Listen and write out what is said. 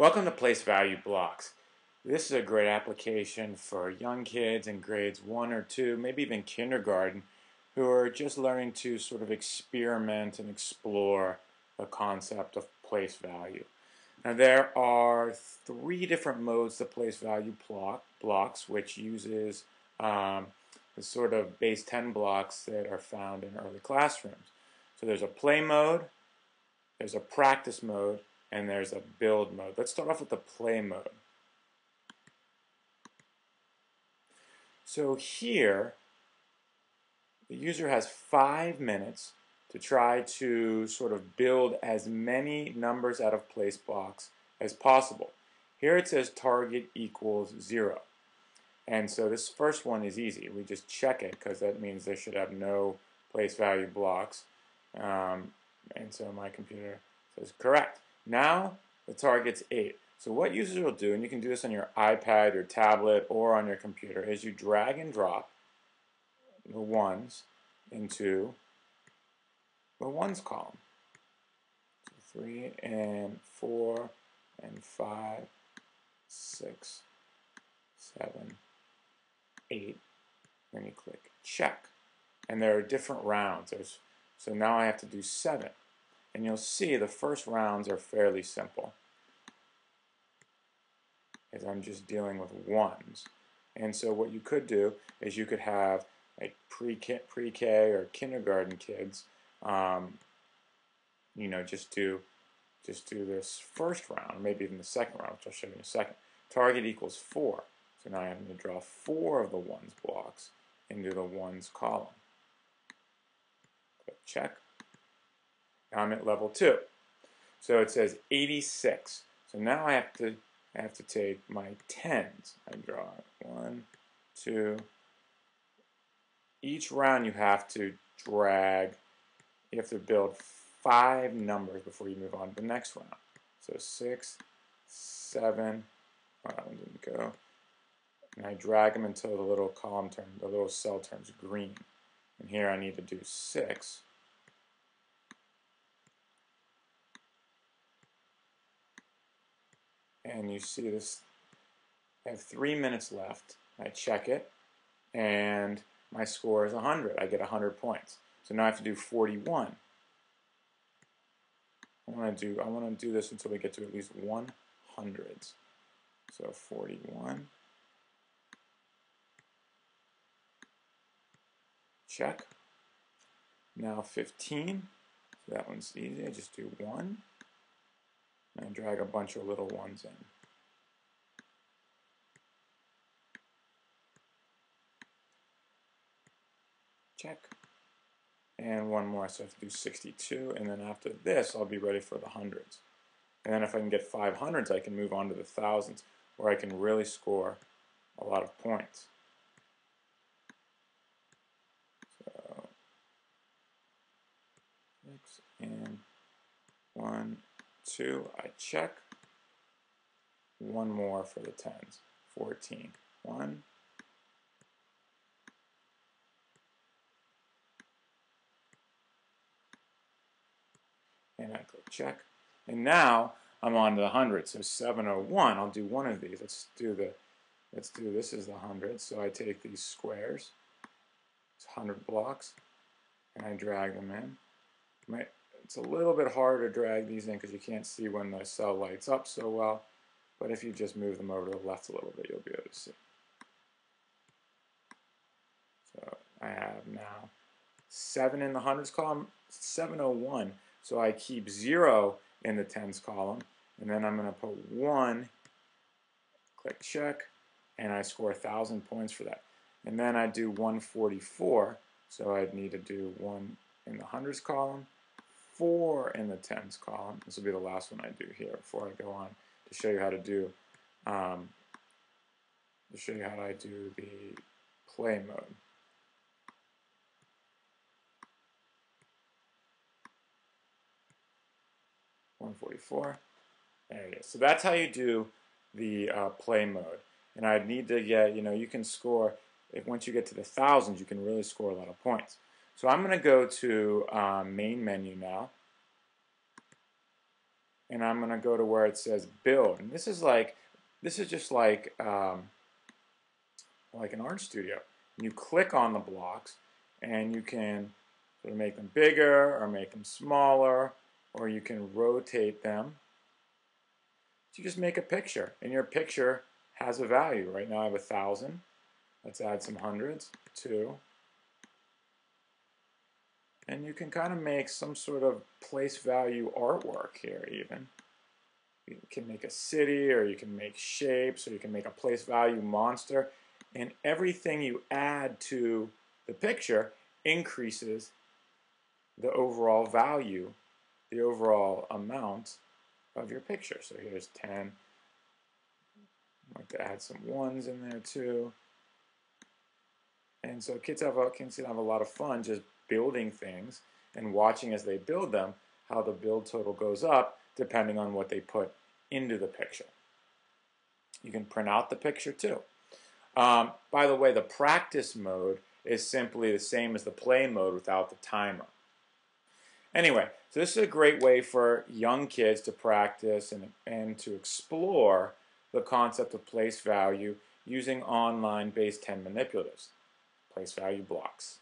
Welcome to Place Value Blocks. This is a great application for young kids in grades 1 or 2, maybe even kindergarten, who are just learning to sort of experiment and explore the concept of place value. Now there are 3 different modes to place value blocks, which uses the sort of base 10 blocks that are found in early classrooms. So there's a play mode, there's a practice mode, and there's a build mode. Let's start off with the play mode. So here, the user has 5 minutes to try to sort of build as many numbers out of place blocks as possible. Here it says target equals 0. And so this first one is easy. We just check it because that means there should have no place value blocks. And so my computer says correct. Now the target's 8. So what users will do, and you can do this on your iPad, your tablet, or on your computer, is you drag and drop the ones into the ones column. So 3 and 4 and 5, 6, 7, 8. Then you click check. And there are different rounds. So now I have to do 7. And you'll see the first rounds are fairly simple, as I'm just dealing with ones. And so what you could do is you could have like pre-K or kindergarten kids, just do this first round, maybe even the second round, which I'll show you in a second. Target equals 4. So now I'm going to draw 4 of the ones blocks into the ones column. Click check. Now I'm at level 2. So it says 86. So now I have to take my tens. I draw 1, 2. Each round you have to drag. You have to build 5 numbers before you move on to the next round. So 6, 7. Oh, that one didn't go. And I drag them until the little the little cell turns green. And here I need to do 6. And you see this, I have 3 minutes left. I check it, and my score is 100. I get 100 points. So now I have to do 41. I want to do this until we get to at least 100s. So 41. Check. Now 15. So that one's easy. I just do 1. And drag a bunch of little ones in. Check. And one more, so I have to do 62, and then after this I'll be ready for the hundreds. And then if I can get 500s, I can move on to the thousands, where I can really score a lot of points. So 6 and 1, 2, I check. One more for the tens. 14. 1. And I click check. And now I'm on to the hundreds. So 701. I'll do one of these. Let's do this is the hundreds. So I take these squares. It's 100 blocks. And I drag them in. It's a little bit harder to drag these in because you can't see when the cell lights up so well. But if you just move them over to the left a little bit, you'll be able to see. So I have now 7 in the hundreds column, 701. So I keep 0 in the tens column, and then I'm going to put 1, click check, and I score 1,000 points for that. And then I do 144, so I'd need to do 1 in the hundreds column, 4 in the tens column. This will be the last one I do here before I go on to show you how to do the play mode. $144. There it is. So that's how you do the play mode. And I'd need to get, you can score, once you get to the thousands, you can really score a lot of points. So I'm going to go to main menu now. and I'm going to go to where it says build. And this is just like an art studio. And you click on the blocks, and you can sort of make them bigger or make them smaller, or you can rotate them. So you just make a picture, and your picture has a value. Right now I have 1,000. Let's add some hundreds, 2. And you can kind of make some sort of place value artwork here even. You can make a city, or you can make shapes, or you can make a place value monster. And everything you add to the picture increases the overall value, the overall amount of your picture. So here's 10. I'd like to add some 1s in there too. And so kids can have a lot of fun just building things and watching as they build them, how the build total goes up depending on what they put into the picture. You can print out the picture too. By the way, the practice mode is simply the same as the play mode without the timer. Anyway, so this is a great way for young kids to practice and to explore the concept of place value using online base 10 manipulatives, place value blocks.